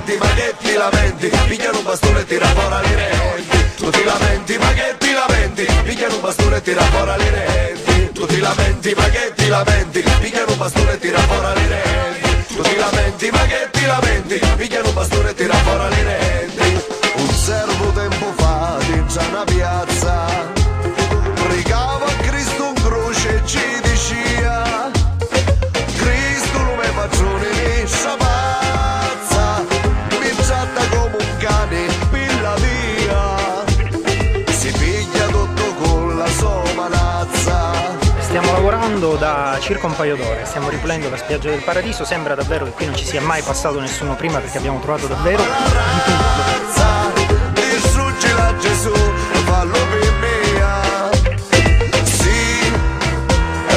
lamenti, ma che ti lamenti? Pigliano un bastone e tira fuori le renti. Tu ti lamenti, ma che ti lamenti? Pigliano un bastone e tira fuori le renti. Tu ti lamenti, ma che ti lamenti? Pigliano un bastone e tira fuori le renti. Tu ti lamenti, ma che ti lamenti? Pigliano un bastone e tira fuori le renti. Un servo tempo fa dentro una piazza pregava a Cristo in croce e ci diceva: Cristo non mi patrone né pazza, mi tratta come un cane, pilla via, si piglia tutto con la sua manazza. Stiamo lavorando da circa un paio d'ore, stiamo ripulendo la spiaggia del Paradiso, sembra davvero che qui non ci sia mai passato nessuno prima perché abbiamo trovato davvero di tutto. Distruggila Gesù, fallo per me, sì,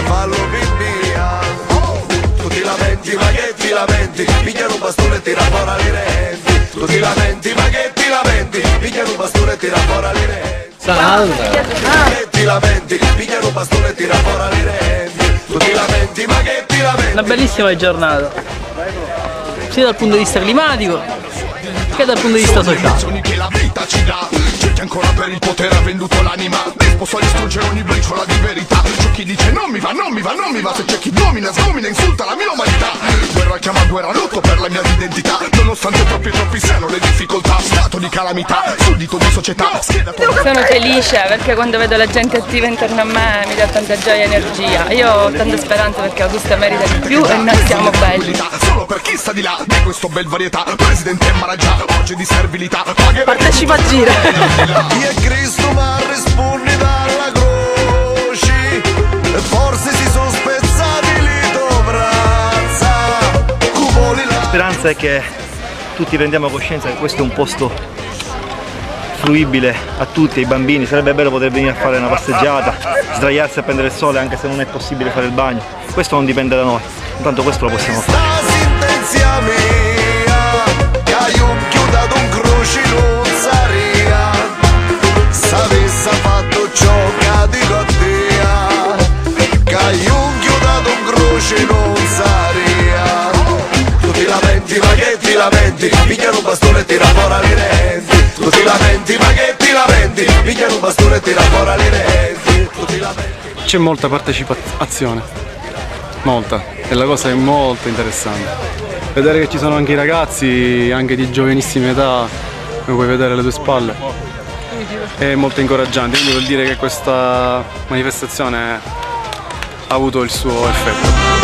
fallo per me. Tu ti lamenti, ma che ti lamenti? Pigliano un bastone e tira fuori le renti. Tu ti lamenti, ma che ti lamenti? Pigliano un bastone e tira fuori le renti. Salve! Che ti lamenti? Pigliano un bastone e tira fuori le renti. Tu ti lamenti, ma che ti lamenti? Una bellissima giornata, sia dal punto di vista climatico che dal punto di vista sociale. Che la vita ci dà, cerchi ancora per il potere ha venduto l'anima, disposto a distruggere ogni briciola di verità. C'è chi dice non mi va, non mi va, non mi va, se c'è chi domina, sgomina, insulta la mia umanità. Guerra chiama guerra, lutto per la mia identità, nonostante troppi siano le difficoltà. Stato di calamità, suddito di società, Sono felice perché quando vedo la gente attiva intorno a me mi dà tanta gioia e energia. Io ho tanta speranza perché Augusta merita di più e noi siamo belli. solo per chi sta di là di questo bel varietà. Presidente Maraggia, oggi di servilità, Partecipa a gira. Io e Cristo ma rispondi dalla croce, forse si sono spezzati lì dovranza. La speranza è che tutti prendiamo coscienza che questo è un posto fruibile a tutti, ai bambini. Sarebbe bello poter venire a fare una passeggiata, sdraiarsi a prendere il sole anche se non è possibile fare il bagno. Questo non dipende da noi, intanto questo lo possiamo fare. S'avesse fatto ciò che dico a te, che un chiudato un croce non saria. Tu ti lamenti, ma che ti lamenti? Pigliano un bastone e tira fuori le renti. Tu ti lamenti, ma che ti lamenti? Pigliano un bastone e tira fuori le renti. Tu ti lamenti. C'è molta partecipazione, molta, e la cosa è molto interessante. Vedere che ci sono anche i ragazzi, anche di giovanissima età, come puoi vedere alle tue spalle, è molto incoraggiante, quindi vuol dire che questa manifestazione ha avuto il suo effetto.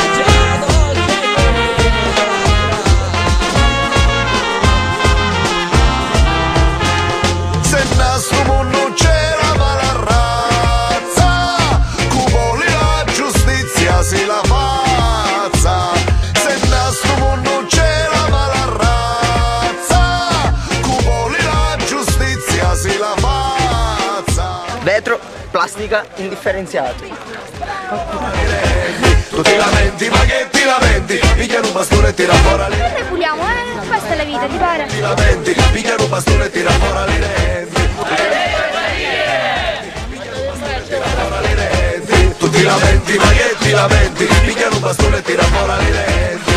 Si la mazza, se da sto mondo c'è la mala razza, cupoli la giustizia si la mazza. Vetro, plastica, indifferenziati. Tu ti lamenti, ma che ti lamenti? Pigliano un bastone e tira fuori le renti. Puliamo, questa è la vita, ti pare? Ti lamenti, pigliano un bastone e tira fuori le renti. Tu ti lamenti, ma che ti lamenti? Pigliano un bastone e tira fuori le renti.